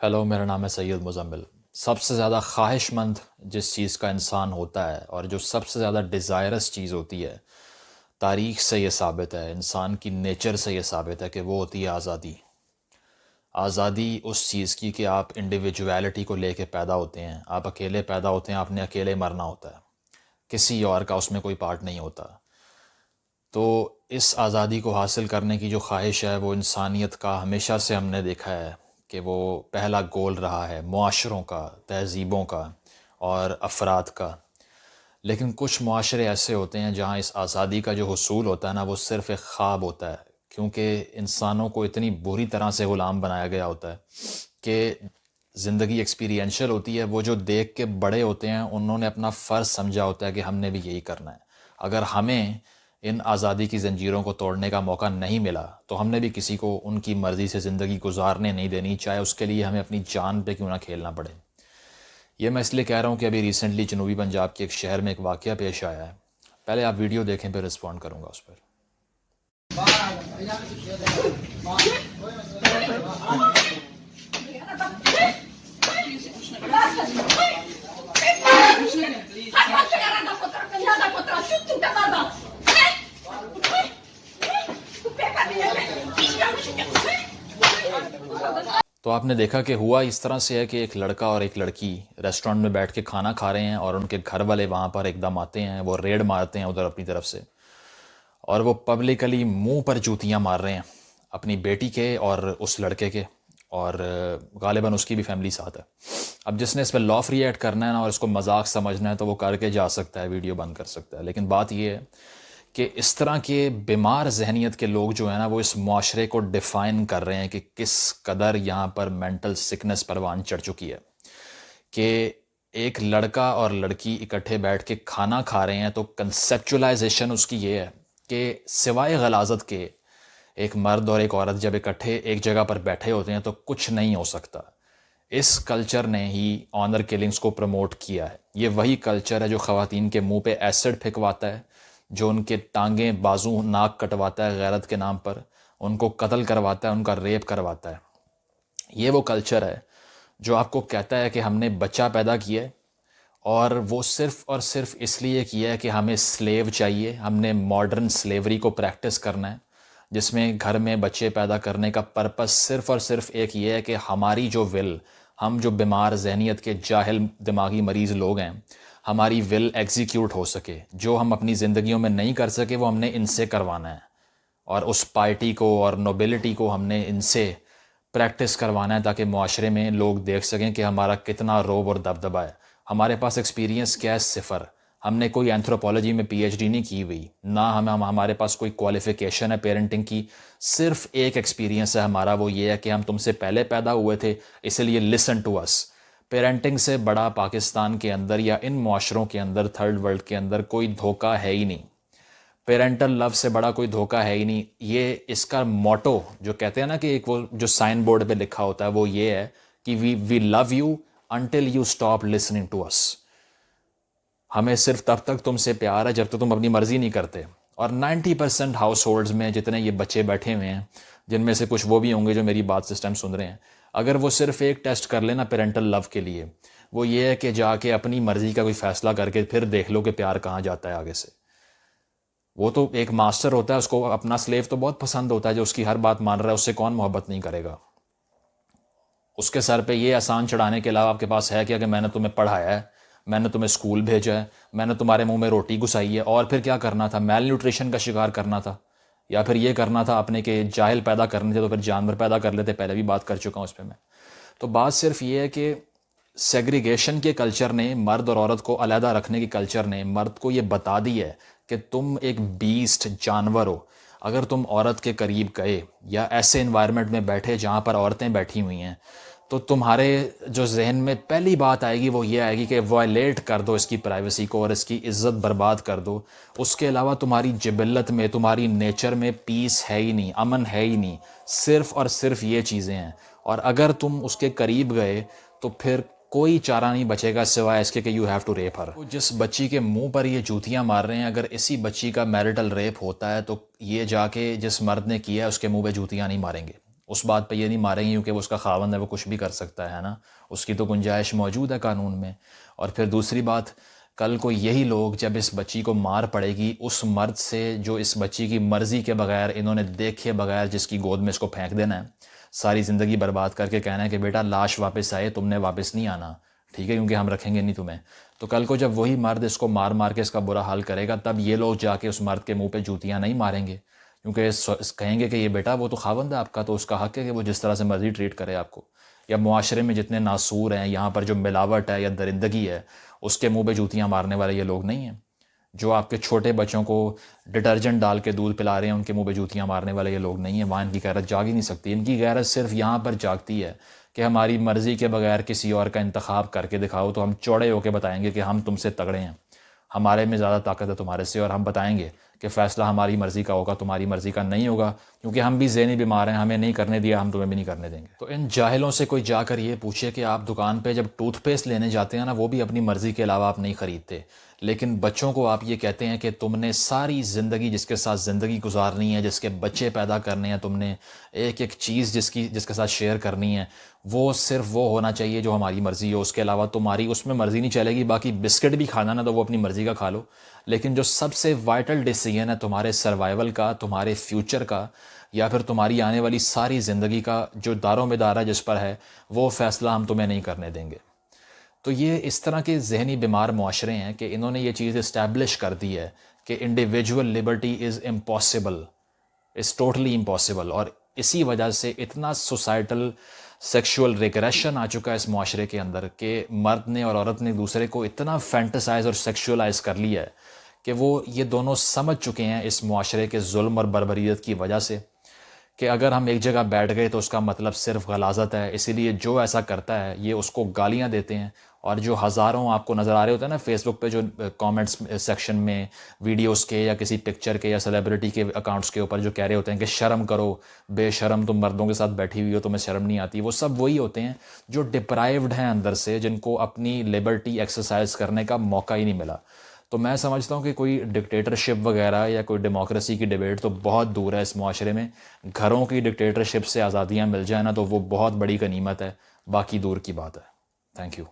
Hello, میرا نام ہے سید مزمل۔ سب سے زیادہ خواہش مند جس چیز کا انسان ہوتا ہے اور جو سب سے زیادہ ڈیزائرس چیز ہوتی ہے، تاریخ سے یہ ثابت ہے، انسان کی نیچر سے یہ ثابت ہے کہ وہ ہوتی ہے آزادی۔ آزادی اس چیز کی کہ آپ انڈیویجویلٹی کو لے کے پیدا ہوتے ہیں، آپ اکیلے پیدا ہوتے ہیں، آپ نے اکیلے مرنا ہوتا ہے، کسی اور کا اس میں کوئی پارٹ نہیں ہوتا۔ تو اس آزادی کو حاصل کرنے کی جو خواہش ہے وہ انسانیت کا ہمیشہ سے ہم نے دیکھا ہے کہ وہ پہلا گول رہا ہے، معاشروں کا، تہذیبوں کا اور افراد کا۔ لیکن کچھ معاشرے ایسے ہوتے ہیں جہاں اس آزادی کا جو حصول ہوتا ہے نا، وہ صرف ایک خواب ہوتا ہے، کیونکہ انسانوں کو اتنی بری طرح سے غلام بنایا گیا ہوتا ہے کہ زندگی ایکسپیرینشل ہوتی ہے۔ وہ جو دیکھ کے بڑے ہوتے ہیں انہوں نے اپنا فرض سمجھا ہوتا ہے کہ ہم نے بھی یہی کرنا ہے۔ اگر ہمیں ان آزادی کی زنجیروں کو توڑنے کا موقع نہیں ملا تو ہم نے بھی کسی کو ان کی مرضی سے زندگی گزارنے نہیں دینی، چاہے اس کے لیے ہمیں اپنی جان پہ کیوں نہ کھیلنا پڑے۔ یہ میں اس لیے کہہ رہا ہوں کہ ابھی ریسنٹلی جنوبی پنجاب کے ایک شہر میں ایک واقعہ پیش آیا ہے۔ پہلے آپ ویڈیو دیکھیں پھر رسپونڈ کروں گا اس پر۔ تو آپ نے دیکھا کہ ہوا اس طرح سے ہے کہ ایک لڑکا اور ایک لڑکی ریسٹورنٹ میں بیٹھ کے کھانا کھا رہے ہیں اور ان کے گھر والے وہاں پر ایک دم آتے ہیں، وہ ریڈ مارتے ہیں ادھر اپنی طرف سے، اور وہ پبلکلی منہ پر جوتیاں مار رہے ہیں اپنی بیٹی کے اور اس لڑکے کے، اور غالباً اس کی بھی فیملی ساتھ ہے۔ اب جس نے اس پہ لاف ری ایکٹ کرنا ہے نا اور اس کو مذاق سمجھنا ہے تو وہ کر کے جا سکتا ہے، ویڈیو بند کر سکتا ہے، لیکن بات یہ ہے کہ اس طرح کے بیمار ذہنیت کے لوگ جو ہیں نا وہ اس معاشرے کو ڈیفائن کر رہے ہیں کہ کس قدر یہاں پر مینٹل سکنس پروان چڑھ چکی ہے، کہ ایک لڑکا اور لڑکی اکٹھے بیٹھ کے کھانا کھا رہے ہیں تو کنسیپچولائزیشن اس کی یہ ہے کہ سوائے غلاظت کے ایک مرد اور ایک عورت جب اکٹھے ایک جگہ پر بیٹھے ہوتے ہیں تو کچھ نہیں ہو سکتا۔ اس کلچر نے ہی آنر کلنگز کو پروموٹ کیا ہے۔ یہ وہی کلچر ہے جو خواتین کے منہ پہ ایسڈ پھینکواتا ہے، جو ان کے ٹانگیں بازو ناک کٹواتا ہے غیرت کے نام پر، ان کو قتل کرواتا ہے، ان کا ریپ کرواتا ہے۔ یہ وہ کلچر ہے جو آپ کو کہتا ہے کہ ہم نے بچہ پیدا کیا ہے اور وہ صرف اور صرف اس لیے کیا ہے کہ ہمیں سلیو چاہیے، ہم نے ماڈرن سلیوری کو پریکٹس کرنا ہے، جس میں گھر میں بچے پیدا کرنے کا پرپس صرف اور صرف ایک یہ ہے کہ ہماری جو ول، ہم جو بیمار ذہنیت کے جاہل دماغی مریض لوگ ہیں، ہماری ول ایگزیکیوٹ ہو سکے، جو ہم اپنی زندگیوں میں نہیں کر سکے وہ ہم نے ان سے کروانا ہے، اور اس پارٹی کو اور نوبلٹی کو ہم نے ان سے پریکٹس کروانا ہے تاکہ معاشرے میں لوگ دیکھ سکیں کہ ہمارا کتنا روب اور دبدبا ہے۔ ہمارے پاس ایکسپیرینس کیا ہے؟ صفر۔ ہم نے کوئی اینتھروپولوجی میں پی ایچ ڈی نہیں کی ہوئی، نہ ہمارے پاس کوئی کوالیفیکیشن ہے پیرنٹنگ کی، صرف ایک ایکسپیرینس ہے ہمارا، وہ یہ ہے کہ ہم تم سے پہلے پیدا ہوئے تھے، اس لیے لسن ٹو اس۔ پیرنٹنگ سے بڑا پاکستان کے اندر یا ان معاشروں کے اندر، تھرڈ ورلڈ کے اندر، کوئی دھوکہ ہے ہی نہیں۔ پیرنٹل لو سے بڑا کوئی دھوکہ ہے ہی نہیں۔ یہ اس کا موٹو جو کہتے ہیں نا کہ ایک وہ جو سائن بورڈ پہ لکھا ہوتا ہے وہ یہ ہے کہ we love you until you stop listening to us. ہمیں صرف تب تک تم سے پیار ہے جب تک تم اپنی مرضی نہیں کرتے۔ اور 90% ہاؤس ہولڈز میں جتنے یہ بچے بیٹھے ہوئے ہیں، جن میں سے کچھ وہ بھی ہوں گے جو میری بات سسٹم سن رہے ہیں، اگر وہ صرف ایک ٹیسٹ کر لینا پیرنٹل لو کے لیے، وہ یہ ہے کہ جا کے اپنی مرضی کا کوئی فیصلہ کر کے پھر دیکھ لو کہ پیار کہاں جاتا ہے آگے سے۔ وہ تو ایک ماسٹر ہوتا ہے، اس کو اپنا سلیو تو بہت پسند ہوتا ہے جو اس کی ہر بات مان رہا ہے، اس سے کون محبت نہیں کرے گا؟ اس کے سر پہ یہ احسان چڑھانے کے علاوہ آپ کے پاس ہے کیا کہ میں نے تمہیں پڑھایا ہے، میں نے تمہیں اسکول بھیجا ہے، میں نے تمہارے منہ میں روٹی گھسائی ہے، اور پھر کیا کرنا تھا؟ میل نیوٹریشن کا شکار کرنا تھا، یا پھر یہ کرنا تھا اپنے کہ جاہل پیدا کرنے تھے تو پھر جانور پیدا کر لیتے؟ پہلے بھی بات کر چکا ہوں اس پہ میں۔ تو بات صرف یہ ہے کہ سیگریگیشن کے کلچر نے، مرد اور عورت کو علیحدہ رکھنے کے کلچر نے مرد کو یہ بتا دی ہے کہ تم ایک بیسٹ جانور ہو۔ اگر تم عورت کے قریب گئے یا ایسے انوائرمنٹ میں بیٹھے جہاں پر عورتیں بیٹھی ہوئی ہیں تو تمہارے جو ذہن میں پہلی بات آئے گی وہ یہ آئے گی کہ وائلیٹ کر دو اس کی پرائیویسی کو اور اس کی عزت برباد کر دو۔ اس کے علاوہ تمہاری جبلت میں، تمہاری نیچر میں پیس ہے ہی نہیں، امن ہے ہی نہیں، صرف اور صرف یہ چیزیں ہیں۔ اور اگر تم اس کے قریب گئے تو پھر کوئی چارہ نہیں بچے گا سوائے اس کے کہ یو ہیو ٹو ریپ ہر۔ جس بچی کے منہ پر یہ جوتیاں مار رہے ہیں، اگر اسی بچی کا میرٹل ریپ ہوتا ہے تو یہ جا کے جس مرد نے کیا ہے اس کے منہ پہ جوتیاں نہیں ماریں گے، اس بات پہ یہ نہیں ماریں گے کیونکہ وہ اس کا خاوند ہے، وہ کچھ بھی کر سکتا ہے نا، اس کی تو گنجائش موجود ہے قانون میں۔ اور پھر دوسری بات، کل کو یہی لوگ جب اس بچی کو مار پڑے گی اس مرد سے جو اس بچی کی مرضی کے بغیر، انہوں نے دیکھے بغیر جس کی گود میں اس کو پھینک دینا ہے، ساری زندگی برباد کر کے کہنا ہے کہ بیٹا لاش واپس آئے، تم نے واپس نہیں آنا، ٹھیک ہے، کیونکہ ہم رکھیں گے نہیں تمہیں۔ تو کل کو جب وہی مرد اس کو مار مار کے اس کا برا حال کرے گا، تب یہ لوگ جا کے اس مرد کے منہ پہ جوتیاں نہیں ماریں گے، کیونکہ کہیں گے کہ یہ بیٹا وہ تو خاوند ہے آپ کا، تو اس کا حق ہے کہ وہ جس طرح سے مرضی ٹریٹ کرے آپ کو۔ یا معاشرے میں جتنے ناسور ہیں، یہاں پر جو ملاوٹ ہے یا درندگی ہے، اس کے منہ پہ جوتیاں مارنے والے یہ لوگ نہیں ہیں۔ جو آپ کے چھوٹے بچوں کو ڈٹرجنٹ ڈال کے دودھ پلا رہے ہیں، ان کے منہ پہ جوتیاں مارنے والے یہ لوگ نہیں ہیں۔ وہاں ان کی غیرت جاگ ہی نہیں سکتی۔ ان کی غیرت صرف یہاں پر جاگتی ہے کہ ہماری مرضی کے بغیر کسی اور کا انتخاب کر کے دکھاؤ تو ہم چوڑے ہو کے بتائیں گے کہ ہم تم سے تگڑے ہیں، ہمارے میں زیادہ طاقت ہے تمہارے سے، اور ہم بتائیں گے کہ فیصلہ ہماری مرضی کا ہوگا، تمہاری مرضی کا نہیں ہوگا، کیونکہ ہم بھی ذہنی بیمار ہیں، ہمیں نہیں کرنے دیا، ہم تمہیں بھی نہیں کرنے دیں گے۔ تو ان جاہلوں سے کوئی جا کر یہ پوچھے کہ آپ دکان پہ جب ٹوتھ پیسٹ لینے جاتے ہیں نا، وہ بھی اپنی مرضی کے علاوہ آپ نہیں خریدتے، لیکن بچوں کو آپ یہ کہتے ہیں کہ تم نے ساری زندگی جس کے ساتھ زندگی گزارنی ہے، جس کے بچے پیدا کرنے ہیں، تم نے ایک ایک چیز جس کے ساتھ شیئر کرنی ہے، وہ صرف وہ ہونا چاہیے جو ہماری مرضی ہو، اس کے علاوہ تمہاری اس میں مرضی نہیں چلے گی۔ باقی بسکٹ بھی کھانا نا تو وہ اپنی مرضی کا کھا لو، لیکن جو سب سے وائٹل ڈیسیژن ہے تمہارے سروائیول کا، تمہارے فیوچر کا، یا پھر تمہاری آنے والی ساری زندگی کا جو دار و مدار ہے جس پر ہے، وہ فیصلہ ہم تمہیں نہیں کرنے دیں گے۔ تو یہ اس طرح کے ذہنی بیمار معاشرے ہیں کہ انہوں نے یہ چیز اسٹیبلش کر دی ہے کہ individual Liberty is impossible, is totally impossible, اور اسی وجہ سے اتنا سوسائٹل سیکشول ریگریشن آ چکا ہے اس معاشرے کے اندر کہ مرد نے اور عورت نے دوسرے کو اتنا فینٹسائز اور سیکشولائز کر لیا ہے کہ وہ یہ دونوں سمجھ چکے ہیں اس معاشرے کے ظلم اور بربریت کی وجہ سے کہ اگر ہم ایک جگہ بیٹھ گئے تو اس کا مطلب صرف غلاظت ہے، اسی لیے جو ایسا کرتا ہے یہ اس کو گالیاں دیتے ہیں۔ اور جو ہزاروں آپ کو نظر آ رہے ہوتے ہیں نا فیس بک پہ، جو کامنٹس سیکشن میں ویڈیوز کے یا کسی پکچر کے یا سیلیبریٹی کے اکاؤنٹس کے اوپر جو کہہ رہے ہوتے ہیں کہ شرم کرو، بے شرم، تم مردوں کے ساتھ بیٹھی ہوئی ہو، تمہیں شرم نہیں آتی، وہ سب وہی ہوتے ہیں جو ڈپرائیوڈ ہیں اندر سے، جن کو اپنی لبرٹی ایکسرسائز کرنے کا موقع ہی نہیں ملا۔ تو میں سمجھتا ہوں کہ کوئی ڈکٹیٹرشپ وغیرہ یا کوئی ڈیموکریسی کی ڈیبیٹ تو بہت دور ہے اس معاشرے میں۔ گھروں کی ڈکٹیٹرشپ سے آزادیاں مل جائیں نا تو وہ بہت بڑی غنیمت ہے، باقی دور کی بات ہے۔ Thank you.